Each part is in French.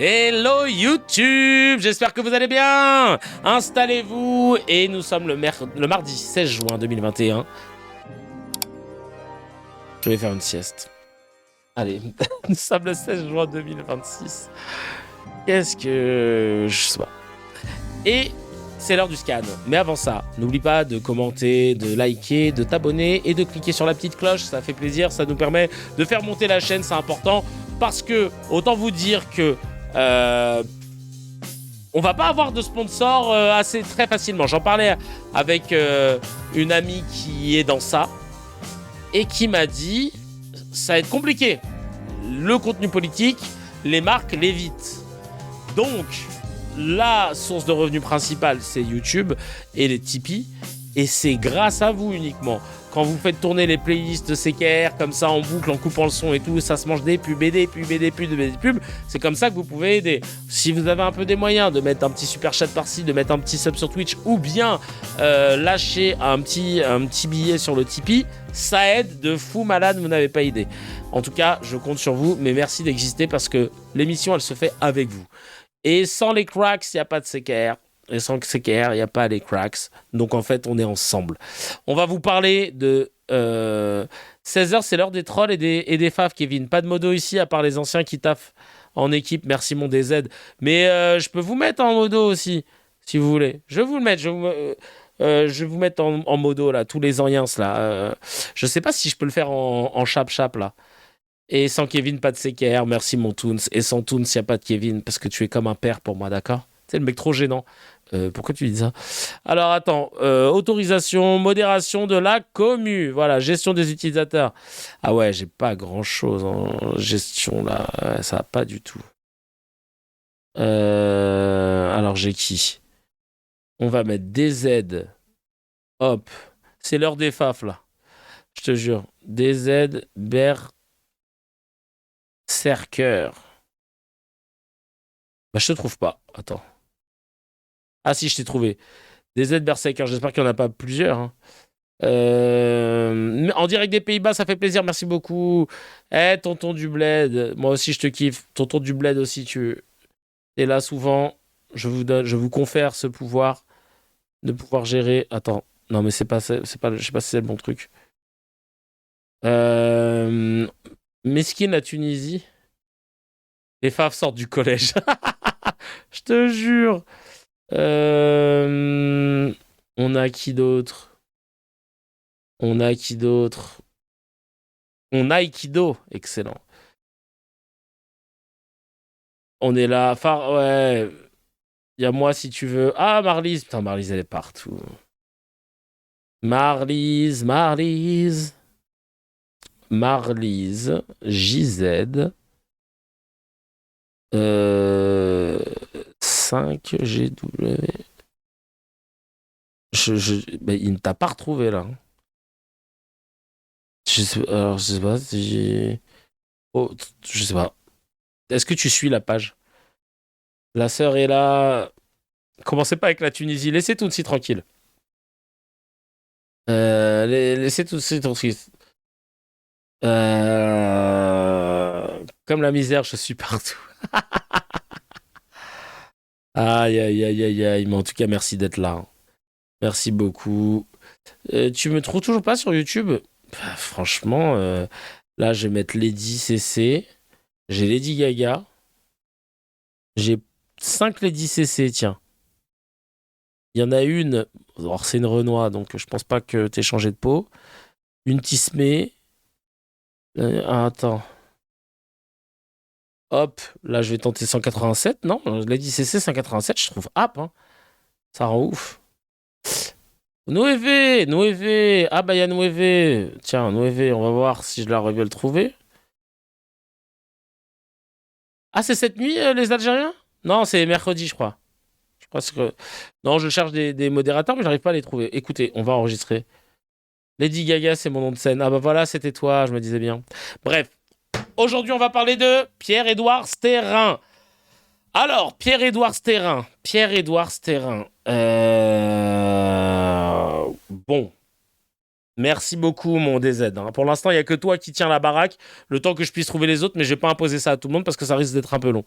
Hello YouTube, j'espère que vous allez bien. Installez-vous et nous sommes le mardi 16 juin 2021. Je vais faire une sieste. Allez, nous sommes le 16 juin 2026. Qu'est-ce que... je sais pas. Et c'est l'heure du scan. Mais avant ça, n'oublie pas de commenter, de liker, de t'abonner et de cliquer sur la petite cloche. Ça fait plaisir, ça nous permet de faire monter la chaîne, c'est important. Parce que, autant vous dire que... on va pas avoir de sponsor assez très facilement. J'en parlais avec une amie qui est dans ça et qui m'a dit ça va être compliqué. Le contenu politique, les marques l'évitent. Donc la source de revenus principale c'est YouTube et les Tipeee et c'est grâce à vous uniquement. Quand vous faites tourner les playlists de CKR comme ça en boucle, en coupant le son et tout, ça se mange des pubs, des pubs. C'est comme ça que vous pouvez aider. Si vous avez un peu des moyens de mettre un petit super chat par-ci, de mettre un petit sub sur Twitch ou bien lâcher un petit billet sur le Tipeee, ça aide de fou malade, vous n'avez pas idée. En tout cas, je compte sur vous, mais merci d'exister parce que l'émission, elle se fait avec vous. Et sans les cracks, il n'y a pas de CKR. Et sans CKR, il n'y a pas les cracks. Donc en fait, on est ensemble. On va vous parler de 16h, c'est l'heure des trolls et des faves, Kevin. Pas de modo ici, à part les anciens qui taffent en équipe. Merci mon DZ. Mais je peux vous mettre en modo aussi, si vous voulez. Je vais vous le mettre. Je vais vous mettre en modo, là, tous les anciens, là. Je sais pas si je peux le faire en chap-chap, là. Et sans Kevin, pas de CKR. Merci mon Toons. Et sans Toons, il n'y a pas de Kevin, parce que tu es comme un père pour moi, d'accord? C'est le mec trop gênant. Pourquoi tu dis ça? Alors attends, autorisation, modération de la commu, voilà, gestion des utilisateurs. Ah ouais, j'ai pas grand chose en gestion là, ça va pas du tout. Alors j'ai qui? On va mettre DZ. Hop, c'est l'heure des faf là. Je te jure, DZ Berserker. Bah je te trouve pas. Attends. Ah si, je t'ai trouvé. DZ Berserker, j'espère qu'il n'y en a pas plusieurs. Hein. En direct des Pays-Bas, ça fait plaisir, merci beaucoup. Tonton du Bled, moi aussi je te kiffe. Tonton du Bled aussi, tu es là souvent. Je vous confère ce pouvoir de pouvoir gérer. Attends, non mais c'est pas, je sais pas si c'est le bon truc. Mesquine la Tunisie. Les faves sortent du collège. Je te jure. On a qui d'autre? On a Aikido, excellent. On est là, ouais. Il y a moi si tu veux. Ah, Marlise. Putain, Marlise, elle est partout. Marlise. JZ. 5GW. Il ne t'a pas retrouvé là. Alors, je sais pas si. Oh, je sais pas. Est-ce que tu suis la page? La sœur est là. Commencez pas avec la Tunisie. Laissez tout aussi tranquille. Laissez tout aussi tranquille. Comme la misère, je suis partout. Aïe, aïe, aïe, aïe, aïe. Mais en tout cas, merci d'être là. Merci beaucoup. Tu me trouves toujours pas sur YouTube? Bah, franchement, là, je vais mettre Lady CC. J'ai Lady Gaga. J'ai 5 Lady CC, tiens. Il y en a une. Alors, c'est une Renoir, donc je pense pas que t'aies changé de peau. Une Tismé. Attends. Hop, là, je vais tenter 187. Non, Lady CC 187, je trouve app. Hein. Ça rend ouf. Noévé. Ah, bah, il y a Noévé. Tiens, Noévé, on va voir si je l'arrive à le trouver. Ah, c'est cette nuit, les Algériens? Non, c'est mercredi, je crois. Je crois que... Non, je cherche des modérateurs, mais j'arrive pas à les trouver. Écoutez, on va enregistrer. Lady Gaga, c'est mon nom de scène. Ah bah voilà, c'était toi, je me disais bien. Bref, aujourd'hui, on va parler de Pierre-Édouard Stérin. Alors, Pierre-Édouard Stérin. Bon. Merci beaucoup, mon DZ. Pour l'instant, il n'y a que toi qui tiens la baraque, le temps que je puisse trouver les autres, mais je vais pas imposer ça à tout le monde parce que ça risque d'être un peu long.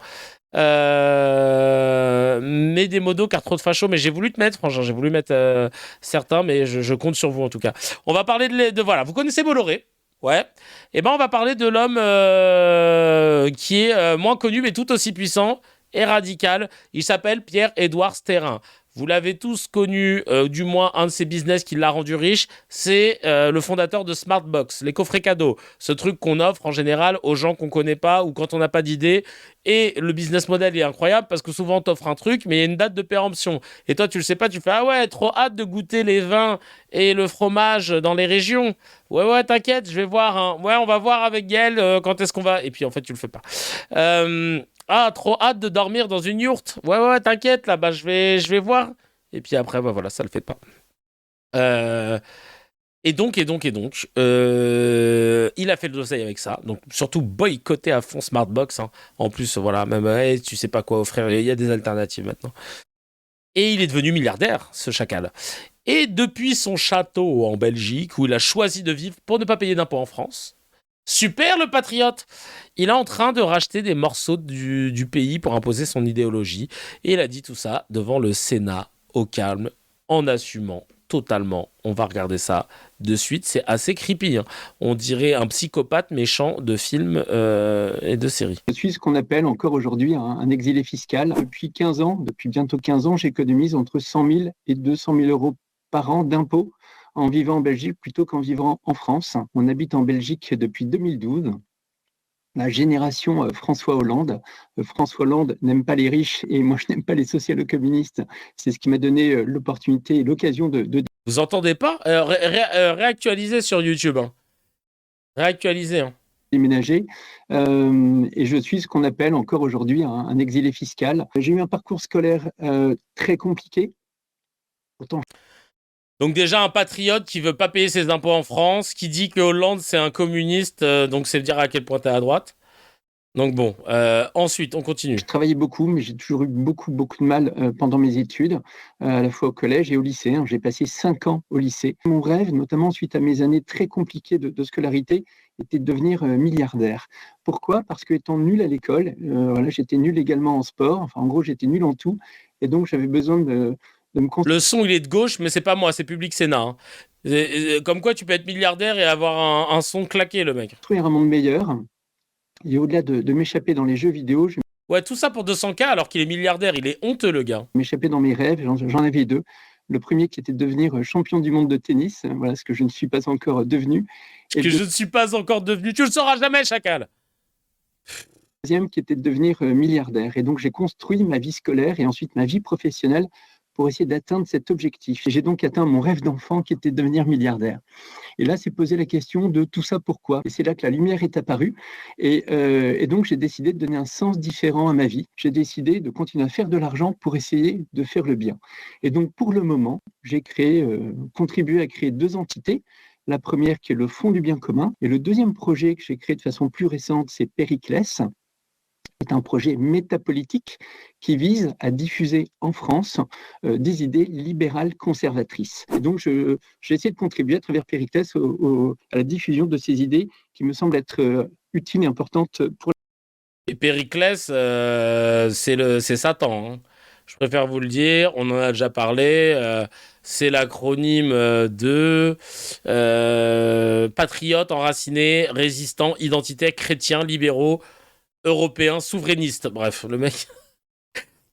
Mais des modos, car trop de fachos, mais j'ai voulu te mettre, franchement, j'ai voulu mettre certains, mais je compte sur vous en tout cas. On va parler voilà, vous connaissez Bolloré? Ouais. Et ben, on va parler de l'homme qui est moins connu, mais tout aussi puissant et radical. Il s'appelle Pierre-Édouard Stérin. Vous l'avez tous connu, du moins un de ses business qui l'a rendu riche, c'est le fondateur de Smartbox, les coffrets cadeaux. Ce truc qu'on offre en général aux gens qu'on connaît pas ou quand on n'a pas d'idée. Et le business model est incroyable parce que souvent on t'offre un truc, mais il y a une date de péremption. Et toi, tu le sais pas, tu fais ah ouais, trop hâte de goûter les vins et le fromage dans les régions. Ouais, t'inquiète, je vais voir. Hein. Ouais, on va voir avec Gaël quand est-ce qu'on va. Et puis en fait, tu le fais pas. Trop hâte de dormir dans une yourte. Ouais, t'inquiète, là, bah, je vais voir. Et puis après, bah voilà, ça le fait pas. Et donc, il a fait le dossier avec ça. Donc, surtout boycotter à fond Smartbox. Hein. En plus, voilà, même, tu sais pas quoi offrir. Il y a des alternatives maintenant. Et il est devenu milliardaire, ce chacal. Et depuis son château en Belgique, où il a choisi de vivre pour ne pas payer d'impôts en France, super le patriote. Il est en train de racheter des morceaux du pays pour imposer son idéologie. Et il a dit tout ça devant le Sénat, au calme, en assumant totalement. On va regarder ça de suite. C'est assez creepy. Hein. On dirait un psychopathe méchant de films et de séries. Je suis ce qu'on appelle encore aujourd'hui un exilé fiscal. Depuis 15 ans, depuis bientôt 15 ans, j'économise entre 100 000 et 200 000 euros par an d'impôts en vivant en Belgique plutôt qu'en vivant en France. On habite en Belgique depuis 2012. La génération François Hollande. François Hollande n'aime pas les riches et moi je n'aime pas les socialo-communistes. C'est ce qui m'a donné l'opportunité et l'occasion de... Vous entendez pas réactualisez sur YouTube. Hein. Réactualisez. Hein. Déménager et je suis ce qu'on appelle encore aujourd'hui un exilé fiscal. J'ai eu un parcours scolaire très compliqué. Autant... Donc déjà un patriote qui veut pas payer ses impôts en France, qui dit que Hollande c'est un communiste, donc c'est dire à quel point t'es à droite. Donc bon, ensuite on continue. Je travaillais beaucoup, mais j'ai toujours eu beaucoup de mal pendant mes études, à la fois au collège et au lycée. Hein. J'ai passé 5 ans au lycée. Mon rêve, notamment suite à mes années très compliquées de scolarité, était de devenir milliardaire. Pourquoi ? Parce que étant nul à l'école, voilà, j'étais nul également en sport. Enfin, en gros, j'étais nul en tout, et donc j'avais besoin de me Le son, il est de gauche, mais c'est pas moi, c'est Public Sénat. Hein. Comme quoi, tu peux être milliardaire et avoir un son claqué, le mec. Construire un monde meilleur. Et au-delà de m'échapper dans les jeux vidéo, ouais, tout ça pour 200K alors qu'il est milliardaire. Il est honteux, le gars. M'échapper dans mes rêves, j'en avais 2. Le premier qui était de devenir champion du monde de tennis, voilà ce que je ne suis pas encore devenu. Et je ne suis pas encore devenu. Tu le sauras jamais, chacal. Le deuxième qui était de devenir milliardaire. Et donc j'ai construit ma vie scolaire et ensuite ma vie professionnelle pour essayer d'atteindre cet objectif. Et j'ai donc atteint mon rêve d'enfant qui était de devenir milliardaire. Et là, c'est posé la question de tout ça pourquoi. Et c'est là que la lumière est apparue. Et donc, j'ai décidé de donner un sens différent à ma vie. J'ai décidé de continuer à faire de l'argent pour essayer de faire le bien. Et donc, pour le moment, j'ai contribué à créer 2 entités. La première qui est le Fonds du bien commun. Et le deuxième projet que j'ai créé de façon plus récente, c'est Périclès. C'est un projet métapolitique qui vise à diffuser en France des idées libérales conservatrices. Et donc, j'ai essayé de contribuer à travers Périclès à la diffusion de ces idées qui me semblent être utiles et importantes pour... Et Périclès, c'est Satan. Hein. Je préfère vous le dire, on en a déjà parlé. C'est l'acronyme de patriotes, enracinés, résistants, identitaires, chrétiens, libéraux, européens, souverainistes. Bref, le mec,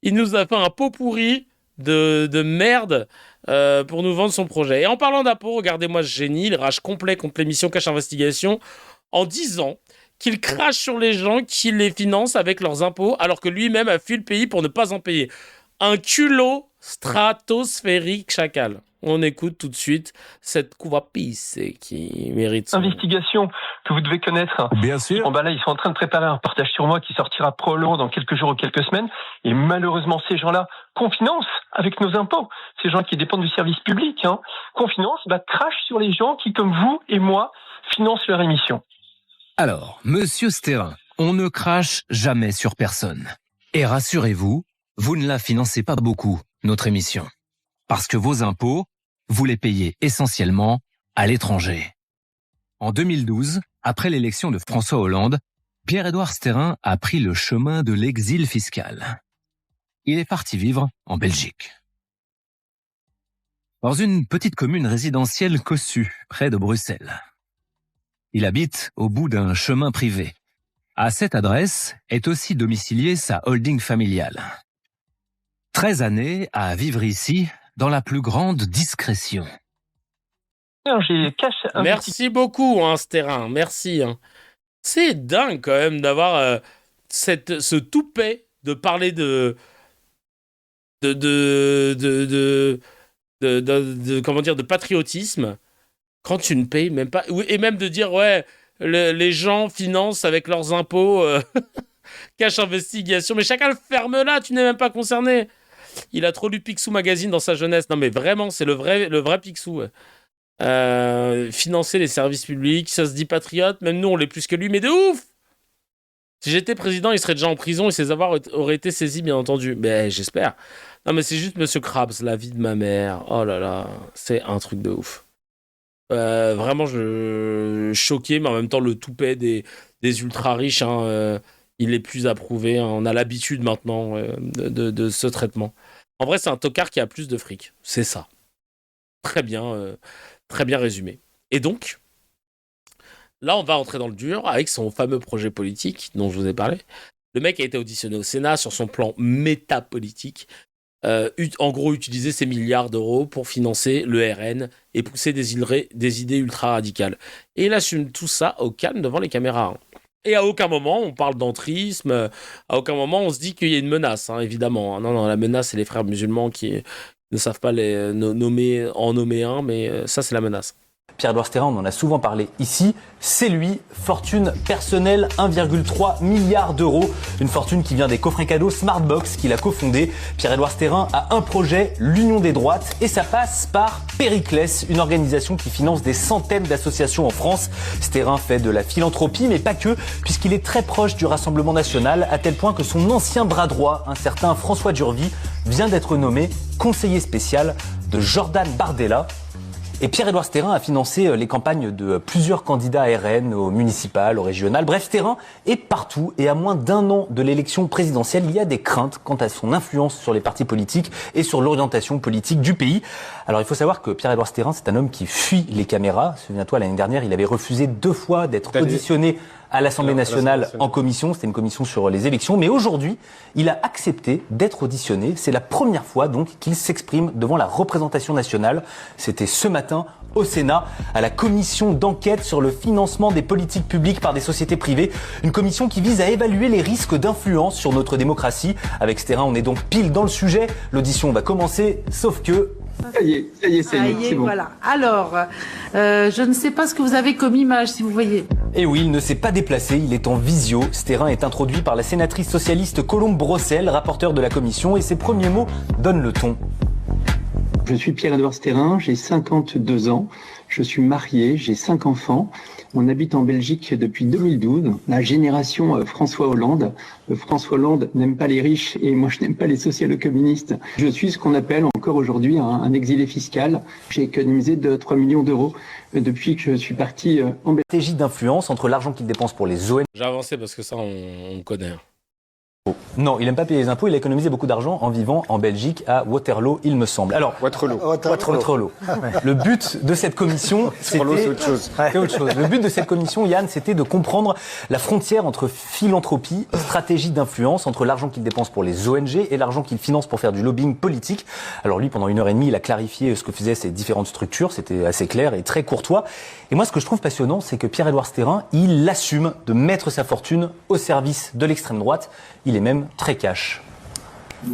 il nous a fait un pot pourri de merde pour nous vendre son projet. Et en parlant d'impôts, regardez-moi ce génie, il rage complet contre l'émission Cache Investigation en disant qu'il crache sur les gens qui les financent avec leurs impôts alors que lui-même a fui le pays pour ne pas en payer. Un culot stratosphérique chacal. On écoute tout de suite cette couva-pisse qui mérite son... Investigation que vous devez connaître. Bien sûr. Bon, là, ils sont en train de préparer un reportage sur moi qui sortira probablement dans quelques jours ou quelques semaines. Et malheureusement, ces gens-là qu'on finance avec nos impôts, ces gens qui dépendent du service public, qu'on finance, crachent sur les gens qui, comme vous et moi, financent leur émission. Alors, monsieur Stérin, on ne crache jamais sur personne. Et rassurez-vous, vous ne la financez pas beaucoup, notre émission. Parce que vos impôts, vous les payez essentiellement à l'étranger. En 2012, après l'élection de François Hollande, Pierre-Édouard Stérin a pris le chemin de l'exil fiscal. Il est parti vivre en Belgique. Dans une petite commune résidentielle cossue, près de Bruxelles. Il habite au bout d'un chemin privé. À cette adresse est aussi domiciliée sa holding familiale. 13 années à vivre ici dans la plus grande discrétion. Merci beaucoup, Stérin. Merci. C'est dingue quand même d'avoir ce toupet de parler de comment dire, de patriotisme quand tu ne payes même pas, et même de dire les gens financent avec leurs impôts cache investigation, mais chacun le ferme là, tu n'es même pas concerné. Il a trop lu Picsou Magazine dans sa jeunesse. Non mais vraiment, c'est le vrai Picsou. Financer les services publics, ça se dit patriote, même nous on l'est plus que lui, mais de ouf. Si j'étais président, il serait déjà en prison et ses avoirs auraient été saisis, bien entendu. Mais j'espère. Non, mais c'est juste Monsieur Krabs, la vie de ma mère. Oh là là, c'est un truc de ouf. Vraiment, je choqué, mais en même temps, le toupet des ultra riches, il est plus approuvé. On a l'habitude maintenant de ce traitement. En vrai, c'est un tocard qui a plus de fric. C'est ça. Très bien résumé. Et donc, là, on va entrer dans le dur avec son fameux projet politique dont je vous ai parlé. Le mec a été auditionné au Sénat sur son plan métapolitique. En gros, utiliser ces milliards d'euros pour financer le RN et pousser des idées ultra-radicales. Et il assume tout ça au calme devant les caméras. Et à aucun moment, on parle d'entrisme. À aucun moment, on se dit qu'il y a une menace, évidemment. Non, la menace, c'est les frères musulmans qui ne savent pas en nommer un, mais ça, c'est la menace. Pierre-Édouard Stérin, on en a souvent parlé ici, c'est lui, fortune personnelle, 1,3 milliard d'euros, une fortune qui vient des coffrets cadeaux Smartbox qu'il a cofondé. Pierre-Édouard Stérin a un projet, l'Union des droites, et ça passe par Périclès, une organisation qui finance des centaines d'associations en France. Stérin fait de la philanthropie, mais pas que, puisqu'il est très proche du Rassemblement national, à tel point que son ancien bras droit, un certain François Durvy, vient d'être nommé conseiller spécial de Jordan Bardella. Et Pierre-Édouard Stérin a financé les campagnes de plusieurs candidats RN, au municipal, au régional. Bref, Stérin est partout et à moins d'un an de l'élection présidentielle, il y a des craintes quant à son influence sur les partis politiques et sur l'orientation politique du pays. Alors il faut savoir que Pierre-Édouard Stérin, c'est un homme qui fuit les caméras. Souviens-toi, l'année dernière, il avait refusé 2 fois d'être auditionné à l'Assemblée nationale en commission. C'était une commission sur les élections. Mais aujourd'hui, il a accepté d'être auditionné. C'est la première fois donc qu'il s'exprime devant la représentation nationale. C'était ce matin au Sénat, à la commission d'enquête sur le financement des politiques publiques par des sociétés privées. Une commission qui vise à évaluer les risques d'influence sur notre démocratie. Avec Stérin, on est donc pile dans le sujet. L'audition va commencer, sauf que... Ça y est, c'est bon. Voilà. Alors, je ne sais pas ce que vous avez comme image, si vous voyez. Et oui, il ne s'est pas déplacé, il est en visio. Stérin est introduit par la sénatrice socialiste Colombe Brossel, rapporteure de la commission, et ses premiers mots donnent le ton. Je suis Pierre-Édouard Stérin, j'ai 52 ans, je suis marié, j'ai 5 enfants. On habite en Belgique depuis 2012, la génération François Hollande. François Hollande n'aime pas les riches et moi je n'aime pas les socialo-communistes. Je suis ce qu'on appelle encore aujourd'hui un exilé fiscal. J'ai économisé 3 millions d'euros depuis que je suis parti en Belgique. Stratégie d'influence entre l'argent qu'il dépense pour les ONG. J'ai avancé parce que ça, on connaît. Non, il n'aime pas payer les impôts, il a économisé beaucoup d'argent en vivant en Belgique, à Waterloo, il me semble. Alors, Waterloo. Le but de cette commission, c'était autre chose. Le but de cette commission, Yann, c'était de comprendre la frontière entre philanthropie, stratégie d'influence, entre l'argent qu'il dépense pour les ONG et l'argent qu'il finance pour faire du lobbying politique. Alors lui, pendant 1h30, il a clarifié ce que faisaient ces différentes structures, c'était assez clair et très courtois. Et moi, ce que je trouve passionnant, c'est que Pierre-Édouard Stérin, il assume de mettre sa fortune au service de l'extrême droite. Il est même très cash.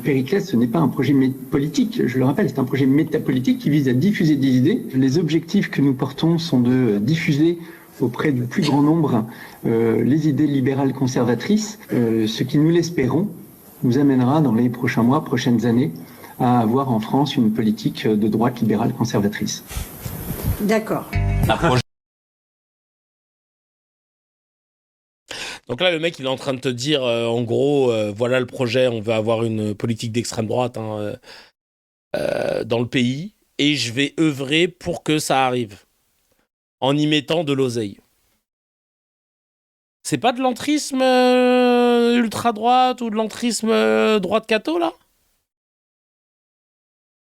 Périclès, ce n'est pas un projet politique, je le rappelle, c'est un projet métapolitique qui vise à diffuser des idées. Les objectifs que nous portons sont de diffuser auprès du plus grand nombre les idées libérales conservatrices, ce qui, nous l'espérons, nous amènera dans les prochains mois, prochaines années, à avoir en France une politique de droite libérale conservatrice. D'accord. Donc là, le mec, il est en train de te dire, en gros, voilà le projet, on veut avoir une politique d'extrême droite dans le pays, et je vais œuvrer pour que ça arrive. en y mettant de l'oseille. C'est pas de l'entrisme ultra-droite ou de l'entrisme droite catho, là?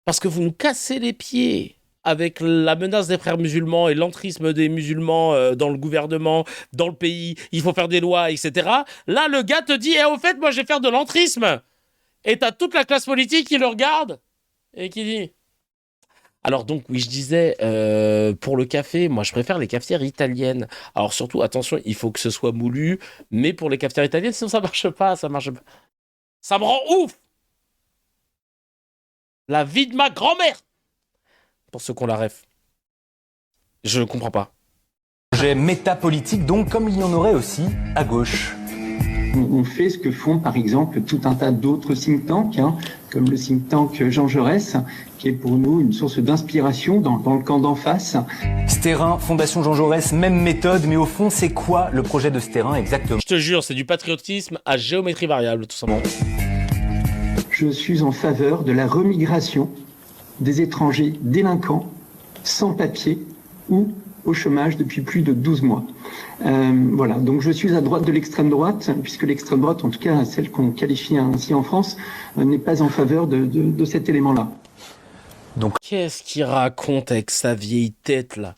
Parce que vous nous cassez les pieds avec la menace des frères musulmans et l'entrisme des musulmans dans le gouvernement, dans le pays, il faut faire des lois, etc. Là, le gars te dit, au fait, moi, je vais faire de l'entrisme. Et t'as toute la classe politique qui le regarde et qui dit... Alors donc, oui, je disais, pour le café, moi, je préfère les cafetières italiennes. Alors surtout, attention, il faut que ce soit moulu, mais pour les cafetières italiennes, sinon ça marche pas. Ça me rend ouf. La vie de ma grand-mère. Pour ceux qu'on la ref. Je ne comprends pas. Projet métapolitique, donc, comme il y en aurait aussi à gauche. On fait ce que font par exemple tout un tas d'autres think tanks, comme le think tank Jean Jaurès, qui est pour nous une source d'inspiration dans le camp d'en face. Stérin, Fondation Jean Jaurès, même méthode, mais au fond, c'est quoi le projet de Stérin exactement? Je te jure, c'est du patriotisme à géométrie variable, tout simplement. Je suis en faveur de la remigration des étrangers délinquants, sans papier ou au chômage depuis plus de 12 mois. Voilà, donc je suis à droite de l'extrême droite, puisque l'extrême droite, en tout cas celle qu'on qualifie ainsi en France, n'est pas en faveur de cet élément-là. Donc, qu'est-ce qu'il raconte avec sa vieille tête, là?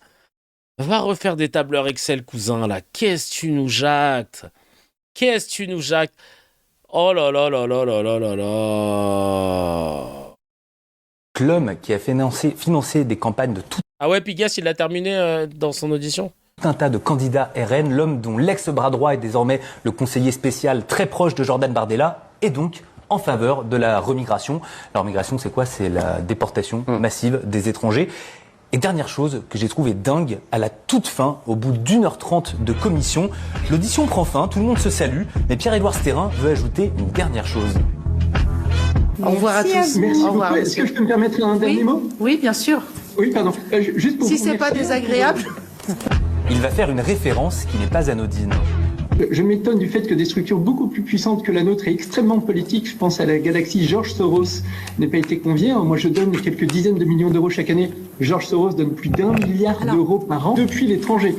Va refaire des tableurs Excel, cousin, là. Qu'est-ce que tu nous jactes? Qu'est-ce que tu nous jactes? Oh là là là là là là là là. L'homme qui a financé des campagnes de tout Ah ouais, Pigas, il l'a terminé dans son audition. un tas de candidats RN, l'homme dont l'ex-bras droit est désormais le conseiller spécial très proche de Jordan Bardella, est donc en faveur de la remigration. La remigration, c'est quoi? C'est la déportation massive des étrangers. Et dernière chose que j'ai trouvé dingue, à la toute fin, au bout d'1h30 de commission, l'audition prend fin, tout le monde se salue, mais Pierre-Édouard Stérin veut ajouter une dernière chose. Au revoir à tous. Merci Au revoir, beaucoup. Est-ce monsieur. que je peux me permettre un dernier mot? Oui, bien sûr. Oui, pardon. Juste pour Si vous c'est pas remercier. désagréable. Il va faire une référence qui n'est pas anodine. Je m'étonne du fait que des structures beaucoup plus puissantes que la nôtre et extrêmement politiques, je pense à la galaxie George Soros, n'aient pas été conviées. Moi, je donne quelques dizaines de millions d'euros chaque année. George Soros donne plus d'1 milliard d'euros par an depuis l'étranger.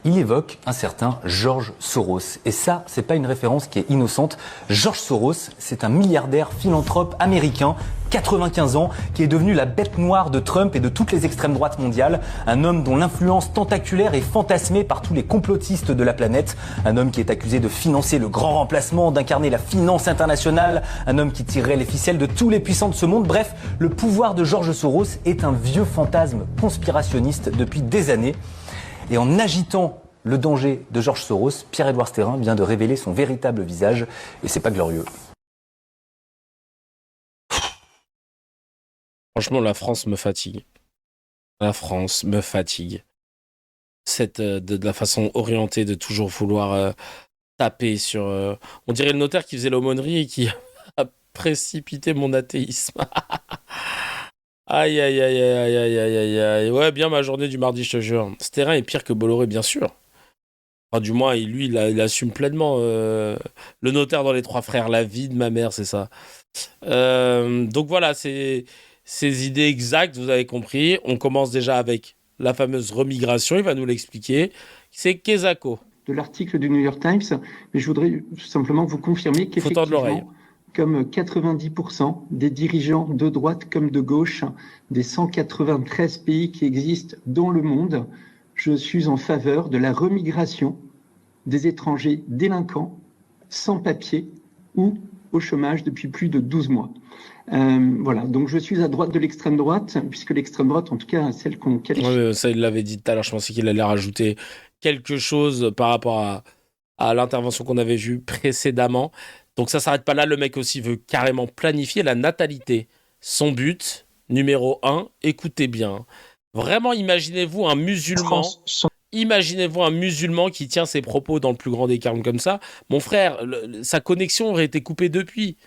Il évoque un certain George Soros. Et ça, c'est pas une référence qui est innocente. George Soros, c'est un milliardaire philanthrope américain, 95 ans, qui est devenu la bête noire de Trump et de toutes les extrêmes droites mondiales. Un homme dont l'influence tentaculaire est fantasmée par tous les complotistes de la planète. Un homme qui est accusé de financer le grand remplacement, d'incarner la finance internationale. Un homme qui tirerait les ficelles de tous les puissants de ce monde. Bref, le pouvoir de George Soros est un vieux fantasme conspirationniste depuis des années. Et en agitant le danger de George Soros, Pierre-Édouard Stérin vient de révéler son véritable visage. Et c'est pas glorieux. Franchement, la France me fatigue. La France me fatigue. De la façon orientée de toujours vouloir taper sur... on dirait le notaire qui faisait l'aumônerie et qui a précipité mon athéisme. Aïe, aïe, aïe, aïe, aïe, aïe, aïe, aïe. Ouais, bien ma journée du mardi, je te jure. Stérin est pire que Bolloré, bien sûr. Enfin, du moins, lui, il assume pleinement le notaire dans Les Trois Frères, la vie de ma mère, c'est ça. Donc voilà, c'est ces idées exactes, vous avez compris. On commence déjà avec la fameuse remigration, il va nous l'expliquer. C'est Kezako. De l'article du New York Times, mais je voudrais simplement vous confirmer Faut tendre l'oreille. qu'effectivement, comme 90% des dirigeants de droite comme de gauche des 193 pays qui existent dans le monde, je suis en faveur de la remigration des étrangers délinquants, sans papier ou au chômage depuis plus de 12 mois. Voilà, donc je suis à droite de l'extrême droite, puisque l'extrême droite, en tout cas celle qu'on qualifie... Ouais, ça, il l'avait dit tout à l'heure, je pensais qu'il allait rajouter quelque chose par rapport à l'intervention qu'on avait vue précédemment. Donc ça s'arrête pas là, le mec aussi veut carrément planifier la natalité. Son but, numéro 1, écoutez bien. Vraiment, imaginez-vous un musulman qui tient ses propos dans le plus grand des calmes comme ça. Mon frère, sa connexion aurait été coupée depuis.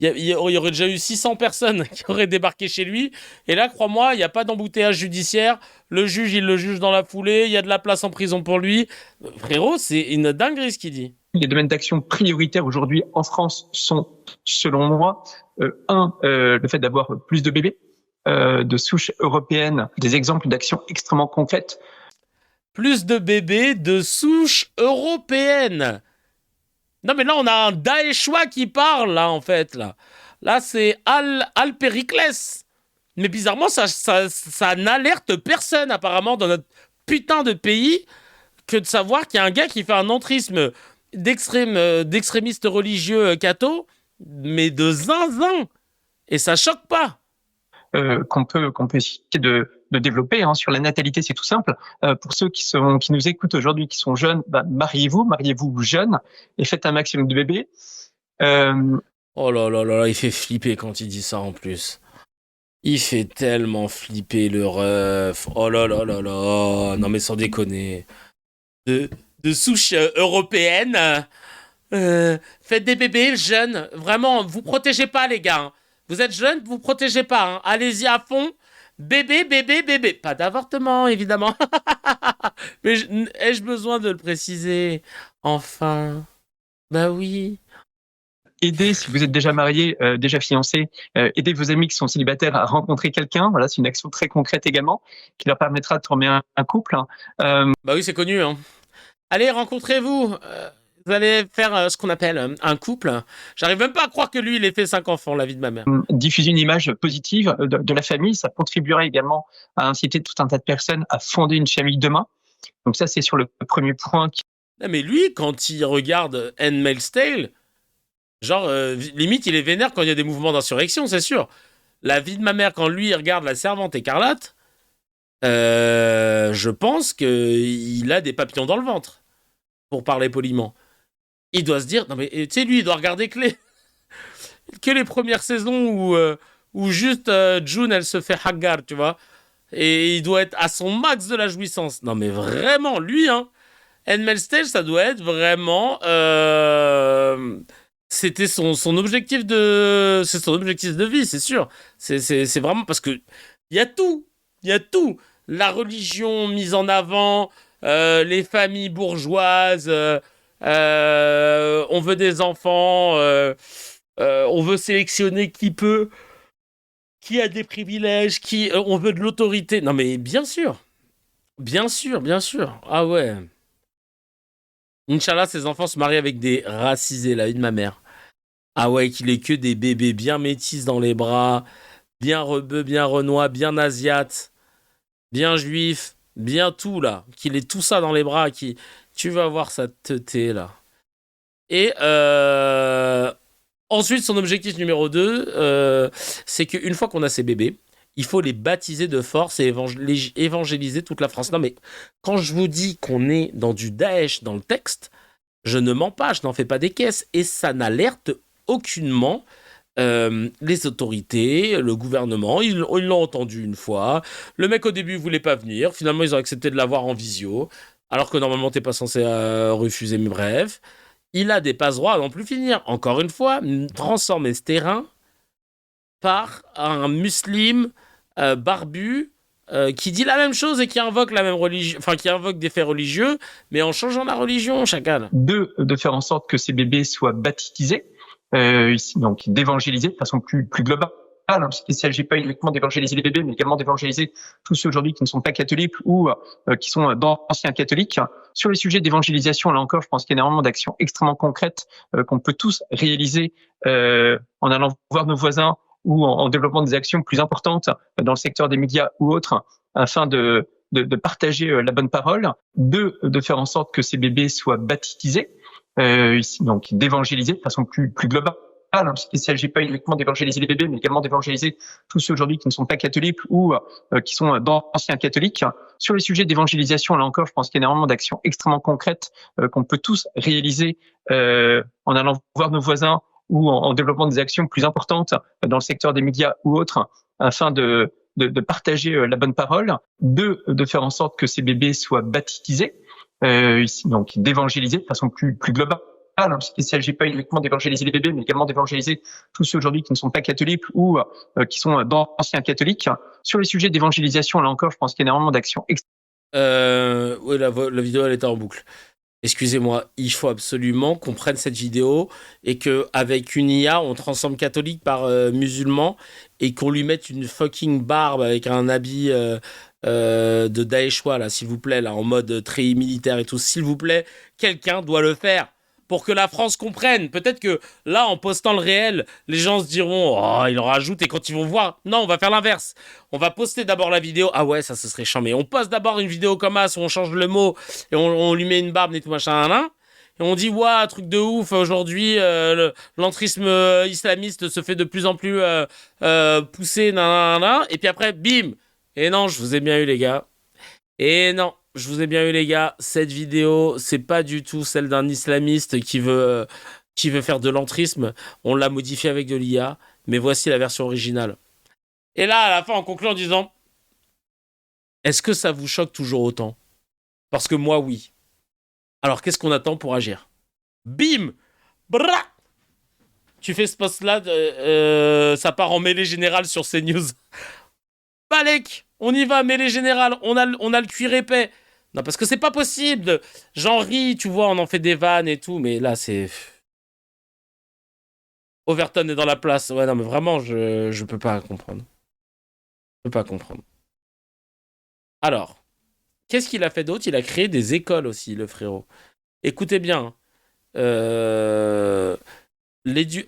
Il y aurait déjà eu 600 personnes qui auraient débarqué chez lui. Et là, crois-moi, il n'y a pas d'embouteillage judiciaire. Le juge, il le juge dans la foulée. Il y a de la place en prison pour lui. Frérot, c'est une dinguerie ce qu'il dit. Les domaines d'action prioritaires aujourd'hui en France sont, selon moi, le fait d'avoir plus de bébés de souche européenne, des exemples d'actions extrêmement concrètes. plus de bébés de souche européenne. Non, mais là, on a un Daeshois qui parle, là, en fait, là. Là, c'est Al-Périclès. Mais bizarrement, ça n'alerte personne, apparemment, dans notre putain de pays, que de savoir qu'il y a un gars qui fait un entrisme d'extrémiste religieux catho, mais de zinzin. Et ça choque pas. Qu'on peut essayer de développer sur la natalité, c'est tout simple. Pour ceux qui nous écoutent aujourd'hui, qui sont jeunes, mariez-vous jeunes et faites un maximum de bébés. Oh là là là, il fait flipper quand il dit ça en plus. Il fait tellement flipper le ref. Oh là là là là. Non mais sans déconner. De souche européenne. Faites des bébés jeunes. Vraiment, vous protégez pas les gars. Vous êtes jeunes, vous protégez pas. Allez-y à fond. Bébé, bébé, bébé. Pas d'avortement, évidemment. Mais ai-je besoin de le préciser? Enfin. Bah oui. Aidez, si vous êtes déjà marié, déjà fiancé, aidez vos amis qui sont célibataires à rencontrer quelqu'un. Voilà, c'est une action très concrète également qui leur permettra de former un couple. Bah oui, c'est connu. Allez, rencontrez-vous. Vous allez faire ce qu'on appelle un couple. J'arrive même pas à croire que lui, il ait fait 5 enfants, la vie de ma mère. Diffuser une image positive de la famille, ça contribuera également à inciter tout un tas de personnes à fonder une famille demain. Donc ça, c'est sur le premier point. Non, mais lui, quand il regarde Handmaid's Tale, genre, limite, il est vénère quand il y a des mouvements d'insurrection, c'est sûr. La vie de ma mère, quand lui, il regarde La Servante écarlate, je pense qu'il a des papillons dans le ventre, pour parler poliment. Il doit se dire, non mais tu sais, lui, il doit regarder que les premières saisons où juste June, elle se fait hagar, tu vois. Et il doit être à son max de la jouissance. Non mais vraiment, lui, Handmaid's Tale, ça doit être vraiment... C'était son objectif de... C'est son objectif de vie, c'est sûr. C'est vraiment parce que il y a tout. Il y a tout. La religion mise en avant, les familles bourgeoises... on veut des enfants, on veut sélectionner qui a des privilèges, on veut de l'autorité. Non mais bien sûr. Ah ouais. Inch'Allah, ces enfants se marient avec des racisés, la vie de ma mère. Ah ouais, qu'il ait que des bébés bien métis dans les bras, bien rebeux, bien renois, bien asiates, bien juifs, bien tout là. Qu'il ait tout ça dans les bras, tu vas voir sa teuté là. Et ensuite, son objectif numéro 2, c'est qu'une fois qu'on a ces bébés, il faut les baptiser de force et évangéliser toute la France. Non mais, quand je vous dis qu'on est dans du Daesh dans le texte, je ne mens pas, je n'en fais pas des caisses. Et ça n'alerte aucunement les autorités, le gouvernement. Ils l'ont entendu une fois. Le mec, au début, voulait pas venir. Finalement, ils ont accepté de l'avoir en visio. Alors que normalement, t'es pas censé refuser, mais bref. Il a des passe-droits à n'en plus finir. Encore une fois, transformer ce terrain par un musulman barbu qui dit la même chose et qui invoque la même religion, enfin qui invoque des faits religieux, mais en changeant la religion, chacal. 2, de faire en sorte que ces bébés soient baptisés, donc d'évangéliser de façon plus globale. Parce qu'il ne s'agit pas uniquement d'évangéliser les bébés, mais également d'évangéliser tous ceux aujourd'hui qui ne sont pas catholiques ou qui sont d'anciens catholiques. Sur les sujets d'évangélisation, là encore, je pense qu'il y a énormément d'actions extrêmement concrètes qu'on peut tous réaliser en allant voir nos voisins ou en développant des actions plus importantes dans le secteur des médias ou autres, afin de partager la bonne parole. 2, de faire en sorte que ces bébés soient baptisés, donc d'évangéliser de façon plus globale. Parce qu'il ne s'agit pas uniquement d'évangéliser les bébés, mais également d'évangéliser tous ceux aujourd'hui qui ne sont pas catholiques ou qui sont d'anciens catholiques. Sur les sujets d'évangélisation, là encore, je pense qu'il y a énormément d'actions extrêmement concrètes qu'on peut tous réaliser en allant voir nos voisins ou en développant des actions plus importantes dans le secteur des médias ou autres, afin de partager la bonne parole. 2, de faire en sorte que ces bébés soient baptisés, donc d'évangéliser de façon plus globale. Parce qu'il ne s'agit pas uniquement d'évangéliser les bébés, mais également d'évangéliser tous ceux aujourd'hui qui ne sont pas catholiques ou qui sont d'anciens catholiques. Sur les sujets d'évangélisation, là encore, je pense qu'il y a énormément d'actions. Oui, la vidéo, elle était en boucle. Excusez-moi, il faut absolument qu'on prenne cette vidéo et qu'avec une IA, on transforme catholique par musulman et qu'on lui mette une fucking barbe avec un habit de Daeshois, là, s'il vous plaît, là, en mode très militaire et tout, s'il vous plaît, quelqu'un doit le faire pour que la France comprenne. Peut-être que là, en postant le réel, les gens se diront « Oh, il en rajoute » et quand ils vont voir, non, on va faire l'inverse. On va poster d'abord la vidéo. Ah ouais, ça, ce serait chiant. Mais on poste d'abord une vidéo comme ça où on change le mot et on lui met une barbe et tout machin, là. Et on dit, ouais, truc de ouf, aujourd'hui, l'entrisme islamiste se fait de plus en plus pousser, nanana. Et puis après, bim. Et non, je vous ai bien eu, les gars. Et non, je vous ai bien eu, les gars. Cette vidéo, c'est pas du tout celle d'un islamiste qui veut faire de l'entrisme. On l'a modifié avec de l'IA, mais voici la version originale. Et là, à la fin, on conclut en disant, est-ce que ça vous choque toujours autant? Parce que moi, oui. Alors, qu'est-ce qu'on attend pour agir? Bim! Bra! Tu fais ce post-là, ça part en mêlée générale sur CNews. Balek! On y va, mêlée générale. On a le cuir épais. Non, parce que c'est pas possible. J'en ris, tu vois, on en fait des vannes et tout, mais là, c'est... Overton est dans la place. Ouais, non, mais vraiment, je peux pas comprendre. Je peux pas comprendre. Alors... Qu'est-ce qu'il a fait d'autre? Il a créé des écoles aussi, le frérot. Écoutez bien.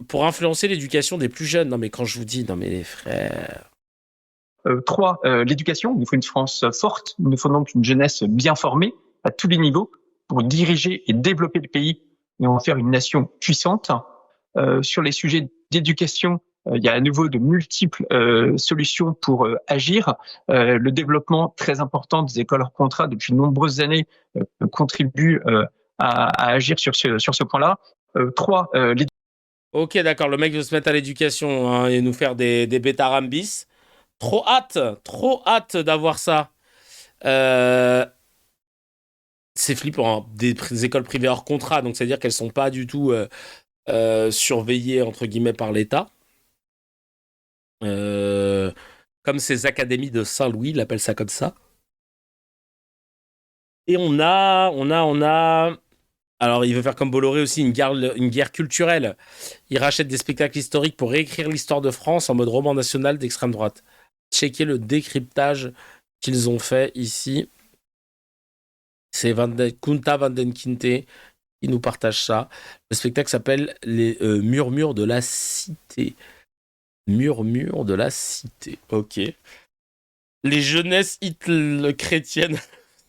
Pour influencer l'éducation des plus jeunes. Non, mais quand je vous dis, non, mais les frères... 3, l'éducation. Il nous faut une France forte. Il nous faut donc une jeunesse bien formée à tous les niveaux pour diriger et développer le pays et en faire une nation puissante. Sur les sujets d'éducation, il y a à nouveau de multiples solutions pour agir. Le développement très important des écoles hors contrat depuis de nombreuses années contribue à agir sur ce point-là. 3, Ok, d'accord, le mec veut se mettre à l'éducation hein, et nous faire des bêta-rambis. Trop hâte d'avoir ça. C'est flippant, hein. Des écoles privées hors contrat, donc c'est-à-dire qu'elles sont pas du tout surveillées, entre guillemets, par l'État. Comme ces académies de Saint-Louis, il appelle ça comme ça. Et on a... Alors, il veut faire comme Bolloré aussi, une guerre culturelle. Il rachète des spectacles historiques pour réécrire l'histoire de France en mode roman national d'extrême droite. Checker le décryptage qu'ils ont fait ici. C'est Kunta Van Den Kinte qui nous partage ça. Le spectacle s'appelle Les Murmures de la Cité. Murmures de la Cité. Ok. Les jeunesses chrétiennes.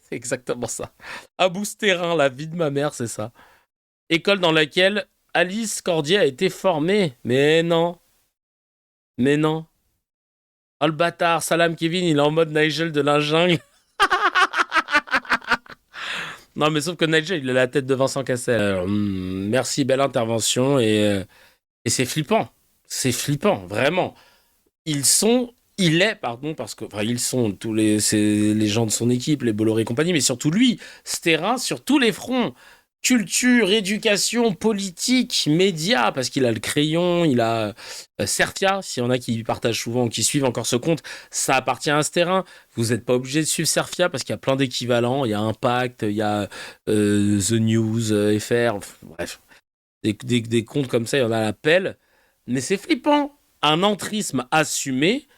C'est exactement ça. Abou Stérin, la vie de ma mère, c'est ça. École dans laquelle Alice Cordier a été formée. Mais non. Oh le bâtard, Salam Kevin, il est en mode Nigel de la jungle. Non, mais sauf que Nigel, il a la tête de Vincent Cassel. Merci, belle intervention. Et c'est flippant. C'est flippant, vraiment. Ils sont tous les gens de son équipe, les Bolloré et compagnie, mais surtout lui, ce terrain sur tous les fronts. Culture, éducation, politique, médias, parce qu'il a le crayon, il a Serfia, s'il y en a qui partagent souvent, qui suivent encore ce compte, ça appartient à ce terrain. Vous n'êtes pas obligé de suivre Serfia parce qu'il y a plein d'équivalents, il y a Impact, il y a The News, FR, bref. Des comptes comme ça, il y en a à la pelle. Mais c'est flippant. Un entrisme assumé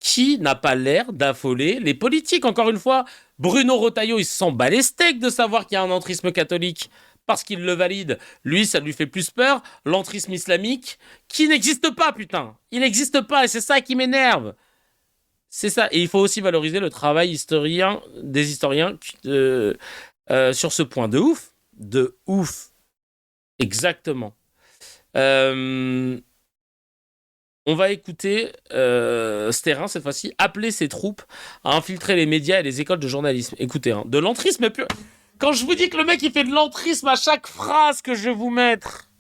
qui n'a pas l'air d'affoler les politiques. Encore une fois, Bruno Retailleau, il se sent bas les steaks de savoir qu'il y a un entrisme catholique parce qu'il le valide. Lui, ça lui fait plus peur. L'entrisme islamique, qui n'existe pas, putain. Il n'existe pas et c'est ça qui m'énerve. C'est ça. Et il faut aussi valoriser le travail des historiens sur ce point. De ouf. De ouf. Exactement. On va écouter Stérin, cette fois-ci, appeler ses troupes à infiltrer les médias et les écoles de journalisme. Écoutez, hein, de l'entrisme pur. Quand je vous dis que le mec, il fait de l'entrisme à chaque phrase que je vais vous mettre.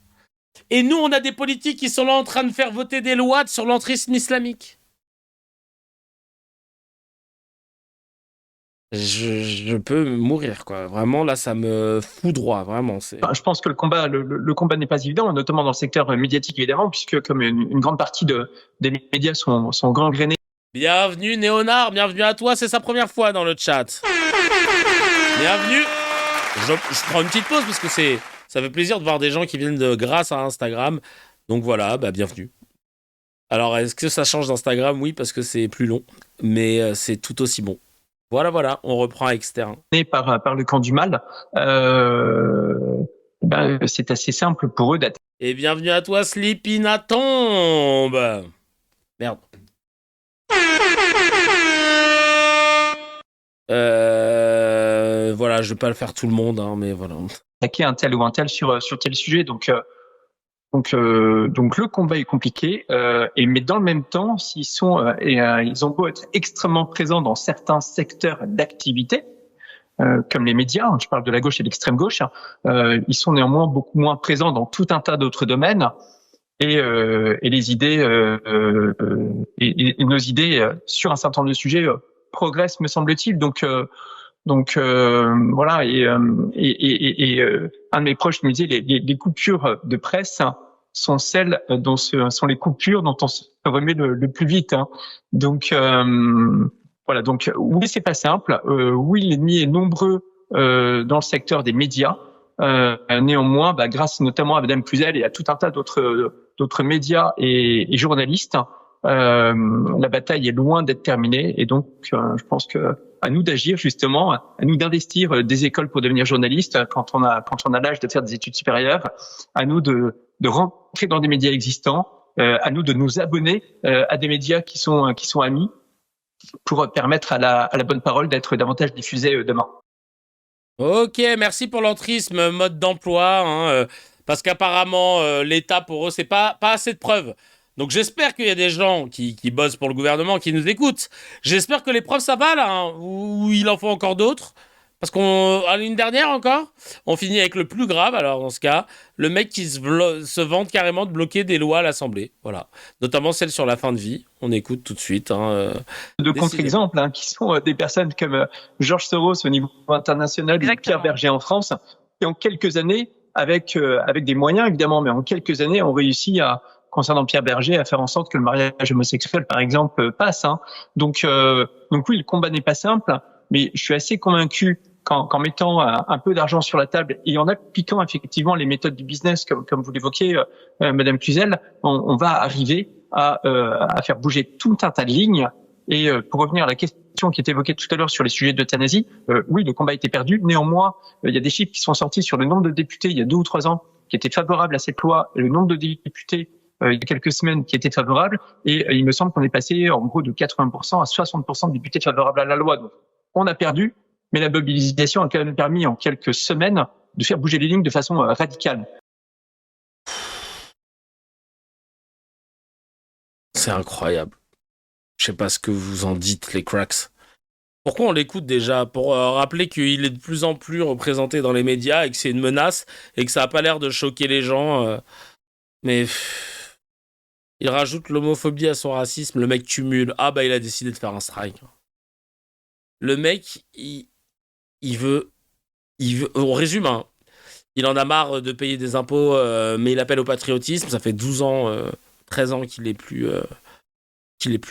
Et nous, on a des politiques qui sont là en train de faire voter des lois sur l'entrisme islamique. Je peux mourir, quoi. Vraiment, là, ça me foudroie, vraiment. Je pense que le combat n'est pas évident, notamment dans le secteur médiatique, évidemment, puisque comme une grande partie des médias sont gangrénés. Bienvenue, Néonard, bienvenue à toi, c'est sa première fois dans le chat. Bienvenue. Je prends une petite pause parce que ça fait plaisir de voir des gens qui viennent grâce à Instagram. Donc voilà, bienvenue. Alors, est-ce que ça change d'Instagram? Oui, parce que c'est plus long, mais c'est tout aussi bon. Voilà, on reprend externe. Par le camp du mal, c'est assez simple pour eux d'être. Et bienvenue à toi, Sleepy Natombe. Merde. Voilà, je vais pas le faire tout le monde, hein, mais voilà. Attaquer un tel ou un tel sur tel sujet. Donc le combat est compliqué, mais dans le même temps, ils ont beau être extrêmement présents dans certains secteurs d'activité, comme les médias, je parle de la gauche et de l'extrême gauche, ils sont néanmoins beaucoup moins présents dans tout un tas d'autres domaines. Et les idées et nos idées sur un certain nombre de sujets progressent, me semble-t-il. Donc voilà. Et un de mes proches me disait les coupures de presse sont celles dont sont les coupures dont on se remet le plus vite. Donc voilà. Donc oui, c'est pas simple. Oui, l'ennemi est nombreux dans le secteur des médias. Néanmoins, grâce notamment à Madame Cluzel et à tout un tas d'autres médias et journalistes, la bataille est loin d'être terminée. Et donc, je pense que à nous d'agir justement, à nous d'investir des écoles pour devenir journaliste quand on a l'âge de faire des études supérieures, à nous de rentrer dans des médias existants, à nous de nous abonner à des médias qui sont amis pour permettre à la bonne parole d'être davantage diffusée demain. Ok, merci pour l'entrisme, mode d'emploi, parce qu'apparemment, l'État, pour eux, c'est pas assez de preuves. Donc j'espère qu'il y a des gens qui bossent pour le gouvernement, qui nous écoutent. J'espère que les preuves, ça va, là, ou il en faut encore d'autres. Parce une dernière encore, on finit avec le plus grave, alors dans ce cas, le mec qui se vante carrément de bloquer des lois à l'Assemblée, voilà. Notamment celle sur la fin de vie, on écoute tout de suite. De contre-exemples, qui sont des personnes comme Georges Soros au niveau international, et Pierre Berger en France, qui en quelques années, avec des moyens évidemment, mais en quelques années, ont réussi concernant Pierre Berger, à faire en sorte que le mariage homosexuel, par exemple, passe. Donc oui, le combat n'est pas simple, mais je suis assez convaincu qu'en mettant un peu d'argent sur la table et en appliquant effectivement les méthodes du business, comme vous l'évoquiez, Madame Cluzel, on va arriver à faire bouger tout un tas de lignes. Et pour revenir à la question qui était évoquée tout à l'heure sur les sujets d'euthanasie, oui, le combat a été perdu. Néanmoins, il y a des chiffres qui sont sortis sur le nombre de députés il y a 2 ou 3 ans qui étaient favorables à cette loi et le nombre de députés il y a quelques semaines qui étaient favorables. Et il me semble qu'on est passé en gros de 80% à 60% de députés favorables à la loi. Donc, on a perdu, mais la mobilisation a quand même permis en quelques semaines de faire bouger les lignes de façon radicale. C'est incroyable. Je sais pas ce que vous en dites, les cracks. Pourquoi on l'écoute déjà? Pour rappeler qu'il est de plus en plus représenté dans les médias et que c'est une menace et que ça a pas l'air de choquer les gens. Mais il rajoute l'homophobie à son racisme. Le mec cumule. Ah il a décidé de faire un strike. Le mec, il veut... On résume, il en a marre de payer des impôts, mais il appelle au patriotisme. Ça fait 12 ans, 13 ans qu'il est plus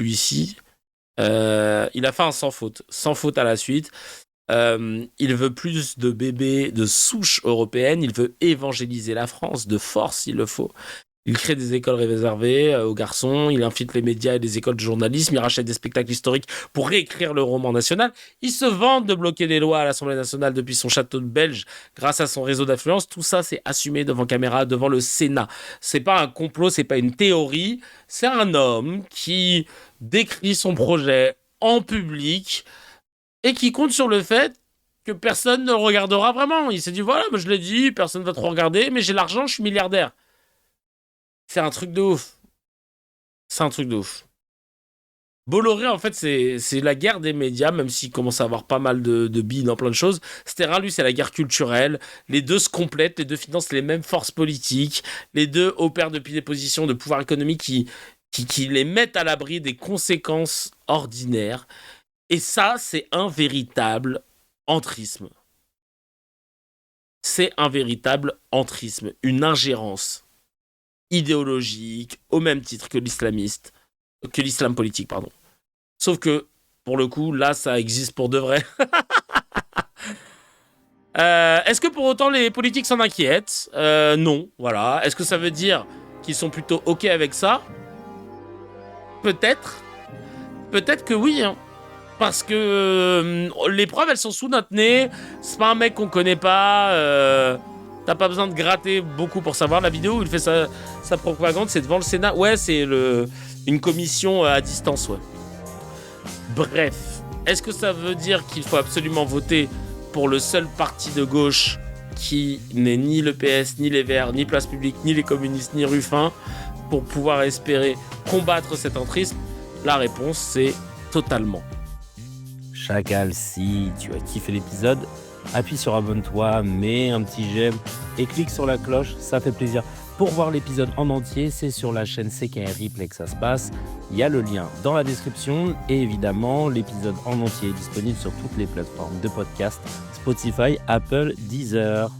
ici. Il a fait un sans faute à la suite. Il veut plus de bébés de souche européenne. Il veut évangéliser la France de force, s'il le faut. Il crée des écoles réservées aux garçons, il infiltre les médias et des écoles de journalisme, il rachète des spectacles historiques pour réécrire le roman national. Il se vante de bloquer des lois à l'Assemblée nationale depuis son château de Belge grâce à son réseau d'influence. Tout ça, c'est assumé devant caméra, devant le Sénat. C'est pas un complot, c'est pas une théorie. C'est un homme qui décrit son projet en public et qui compte sur le fait que personne ne le regardera vraiment. Il s'est dit, voilà, je l'ai dit, personne ne va trop regarder, mais j'ai l'argent, je suis milliardaire. C'est un truc de ouf. Bolloré, en fait, c'est la guerre des médias, même s'il commence à avoir pas mal de billes dans plein de choses. Sterling, lui, c'est la guerre culturelle. Les deux se complètent, les deux financent les mêmes forces politiques. Les deux opèrent depuis des positions de pouvoir économique qui les mettent à l'abri des conséquences ordinaires. Et ça, c'est un véritable entrisme. Une ingérence idéologique au même titre que l'islam politique, pardon. Sauf que, pour le coup, là, ça existe pour de vrai. Est-ce que pour autant les politiques s'en inquiètent? Non, voilà. Est-ce que ça veut dire qu'ils sont plutôt OK avec ça? Peut-être que oui. Parce que les preuves, elles sont sous notre nez. C'est pas un mec qu'on connaît pas. T'as pas besoin de gratter beaucoup pour savoir. La vidéo où il fait sa propagande, c'est devant le Sénat. Ouais, c'est une commission à distance, ouais. Bref, est-ce que ça veut dire qu'il faut absolument voter pour le seul parti de gauche qui n'est ni le PS, ni les Verts, ni Place Publique, ni les communistes, ni Ruffin, pour pouvoir espérer combattre cet entrisme? La réponse, c'est totalement. Chacal, si tu as kiffé l'épisode, appuie sur abonne-toi, mets un petit j'aime et clique sur la cloche, ça fait plaisir. Pour voir l'épisode en entier, c'est sur la chaîne CKR Replay que ça se passe. Il y a le lien dans la description et évidemment, l'épisode en entier est disponible sur toutes les plateformes de podcast, Spotify, Apple, Deezer.